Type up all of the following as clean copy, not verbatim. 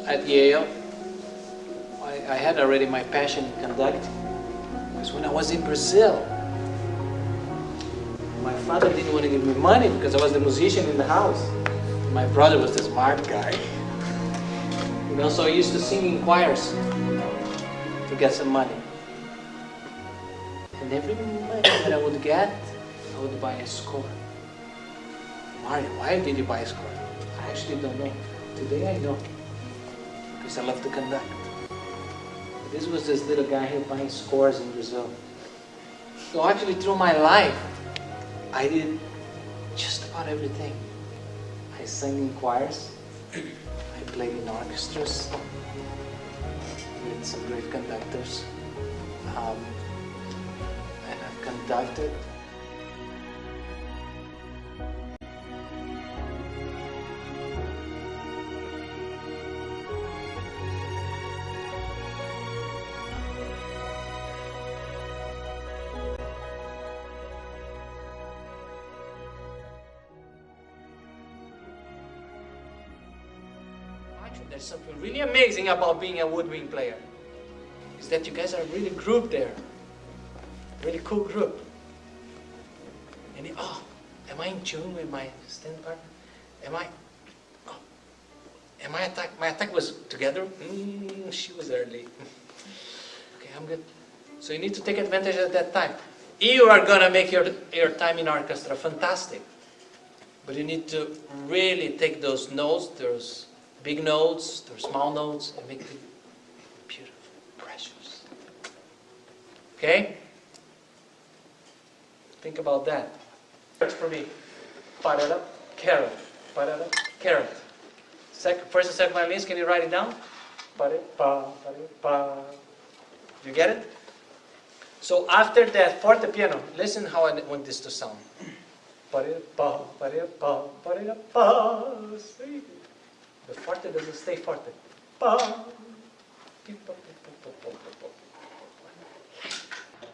at Yale, I had already my passion in conducting. Because when I was in Brazil, my father didn't want to give me money because I was the musician in the house. My brother was the smart guy. You know, so I used to sing in choirs to get some money. And every money that I would get, I would buy a score. Mario, why did you buy a score? I actually don't know. Today I know. Because I love to conduct. This was this little guy here buying scores in Brazil. So actually through my life, I did just about everything. I sang in choirs. I played in orchestras with some great conductors. And I've conducted. There's something really amazing about being a woodwind player. Is that you guys are really group there. Really cool group. And am I in tune with my stand partner? My attack was together? She was early. Okay, I'm good. So you need to take advantage of that time. You are gonna make your time in orchestra fantastic. But you need to really take those notes, those big notes, those small notes, and make them beautiful, precious. Okay? Think about that. For me, parada, carrot, parada, carrot. First and second violins, can you write it down? You get it? So after that fortepiano, listen how I want this to sound. The forte doesn't stay forte.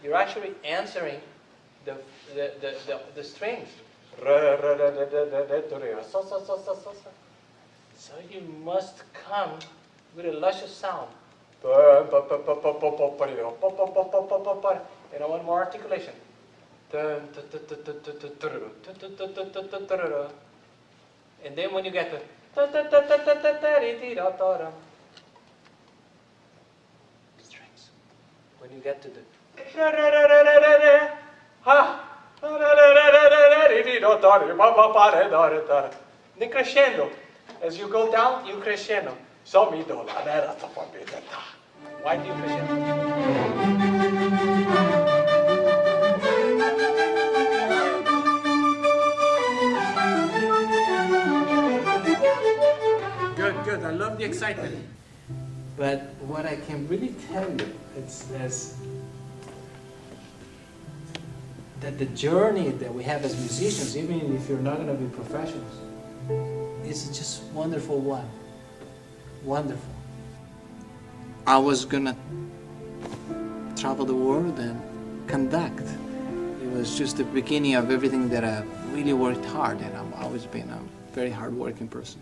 You're actually answering the strings. So you must come with a luscious sound. And one more articulation. And then when you get to strings, when you get to the then crescendo. As you go down, you crescendo. So mi do la vera to forbidden. Why do you crescendo? Good. I love the excitement. But what I can really tell you is that the journey that we have as musicians, even if you're not going to be professionals, is just wonderful one. Wonderful. I was going to travel the world and conduct. It was just the beginning of everything that I really worked hard, and I've always been a very hard-working person.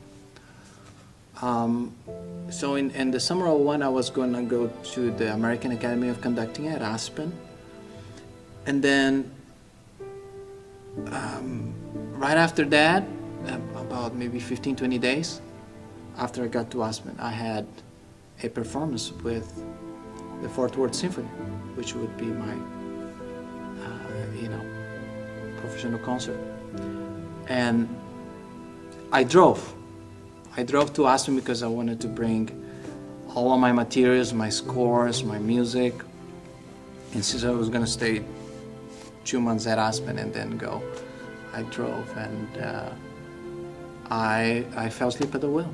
So in the summer of '01, I was going to go to the American Academy of Conducting at Aspen. And then right after that, about maybe 15-20 days after I got to Aspen, I had a performance with the Fort Worth Symphony, which would be my professional concert. And I drove to Aspen because I wanted to bring all of my materials, my scores, my music. And since I was going to stay 2 months at Aspen and then go, I drove, and I fell asleep at the wheel.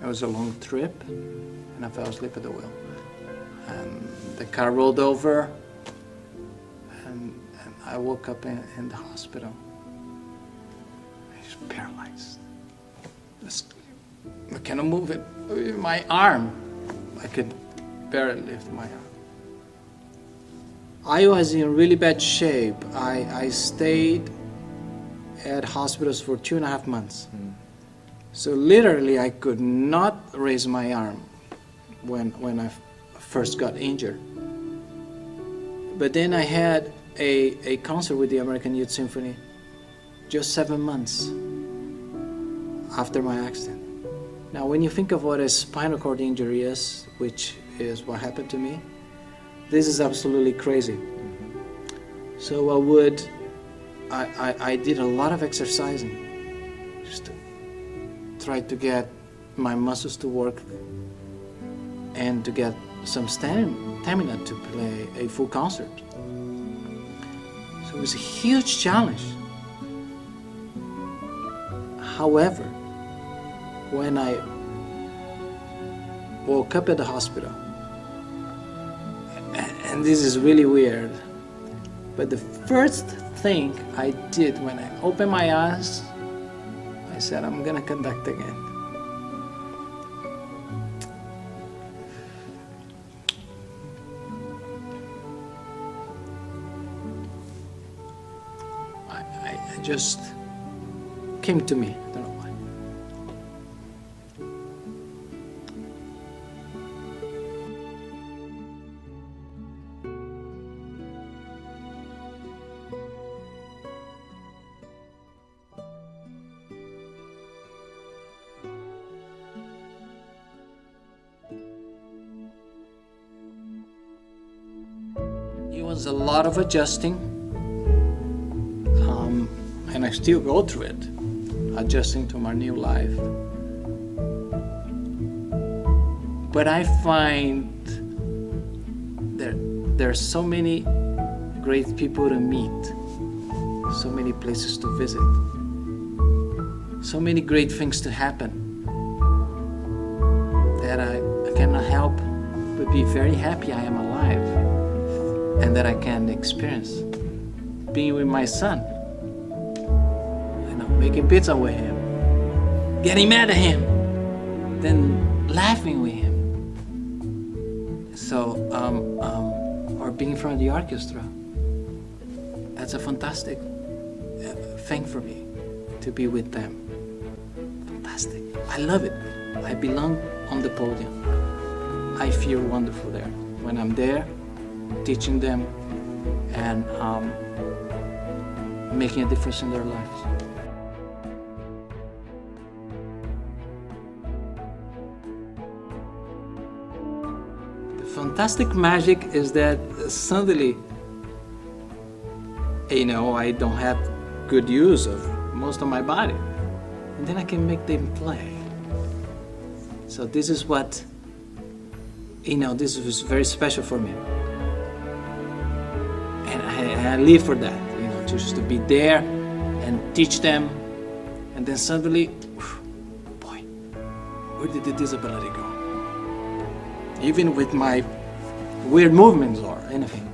It was a long trip, and I fell asleep at the wheel. And the car rolled over, and I woke up in the hospital. I was paralyzed. I cannot move it. My arm, I could barely lift my arm. I was in really bad shape. I stayed at hospitals for 2.5 months. So literally I could not raise my arm when I first got injured. But then I had a concert with the American Youth Symphony just 7 months after my accident. Now when you think of what a spinal cord injury is, which is what happened to me, this is absolutely crazy. So I did a lot of exercising just to try to get my muscles to work and to get some stamina to play a full concert. So it was a huge challenge. However, when I woke up at the hospital, and this is really weird, but the first thing I did when I opened my eyes, I said, I'm gonna conduct again. I just came to me, I don't know why. It was a lot of adjusting, and I still go through it, adjusting to my new life. But I find there are so many great people to meet, so many places to visit, so many great things to happen, that I cannot help but be very happy I am alive, and that I can experience being with my son, making pizza with him, getting mad at him, then laughing with him. So, or being from the orchestra. That's a fantastic thing for me, to be with them. Fantastic. I love it. I belong on the podium. I feel wonderful there. When I'm there, teaching them and making a difference in their lives. Fantastic magic is that suddenly, I don't have good use of most of my body, and then I can make them play. So this is what, this was very special for me, and I live for that, just to be there and teach them, and then suddenly, boy, where did the disability go? Even with my weird movements or anything,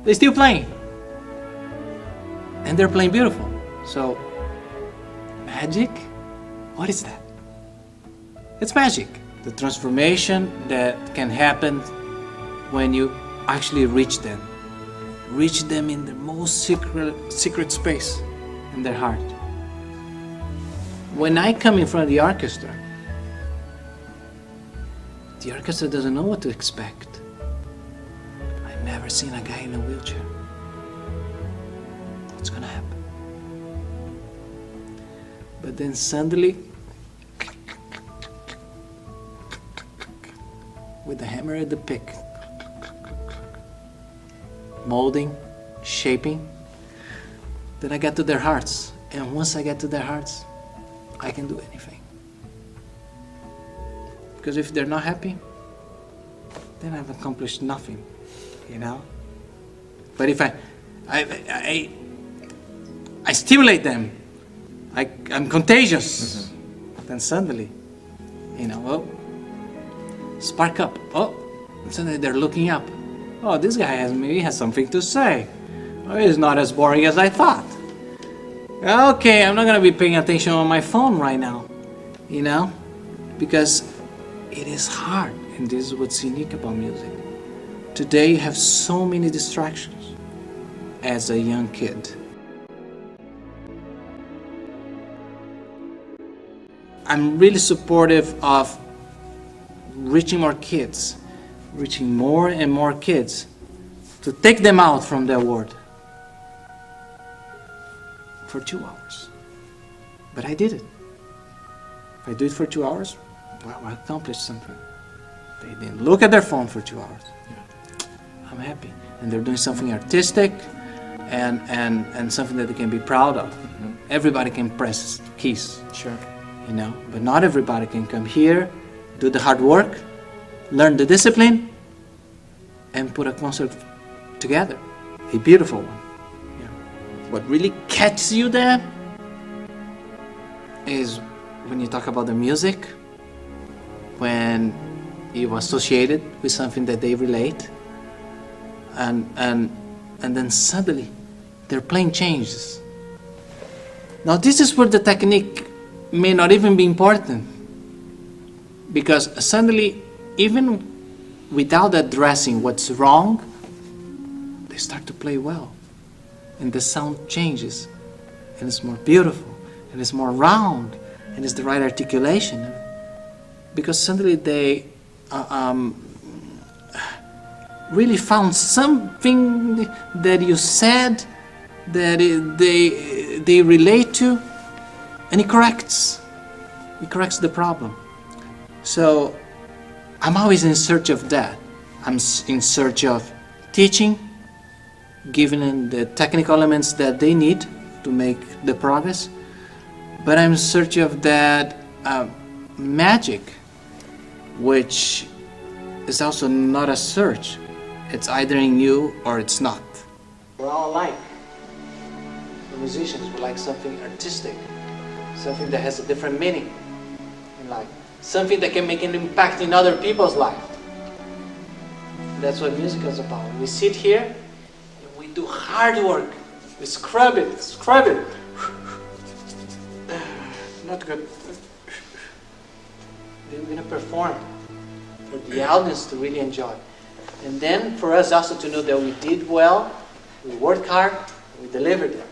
they're still playing. And they're playing beautiful. So, magic? What is that? It's magic. The transformation that can happen when you actually reach them. Reach them in the most secret space in their heart. When I come in front of the orchestra doesn't know what to expect. I've never seen a guy in a wheelchair. What's gonna happen? But then suddenly, with the hammer and the pick, molding, shaping, then I get to their hearts. And once I get to their hearts, I can do anything. Because if they're not happy, then I've accomplished nothing, But if I stimulate them, I'm contagious, then suddenly, spark up. Suddenly they're looking up. This guy maybe has something to say. It's not as boring as I thought. Okay, I'm not gonna be paying attention on my phone right now, because it is hard, and this is what's unique about music. Today you have so many distractions as a young kid. I'm really supportive of reaching more kids, reaching more and more kids, to take them out from the award for 2 hours. But I did it. If I do it for 2 hours, well, I accomplished something. They didn't look at their phone for 2 hours. I'm happy. And they're doing something artistic and something that they can be proud of. Mm-hmm. Everybody can press keys. Sure. You know, but not everybody can come here, do the hard work, learn the discipline, and put a concert together. A beautiful one. Yeah. What really catches you there is when you talk about the music, when you associate it with something that they relate, and then suddenly their playing changes. Now this is where the technique may not even be important, because suddenly, even without addressing what's wrong, they start to play well, and the sound changes, and it's more beautiful, and it's more round, and it's the right articulation, because suddenly they really found something that you said that they relate to, and it corrects the problem. So I'm always in search of that. I'm in search of teaching, giving them the technical elements that they need to make the progress, but I'm in search of that magic, which is also not a search. It's either in you or it's not. We're all alike. The musicians, we like something artistic, something that has a different meaning in life, something that can make an impact in other people's life. That's what music is about. We sit here and we do hard work. We scrub it. Not good. Then we're going to perform for the audience to really enjoy. And then for us also to know that we did well, we worked hard, we delivered it.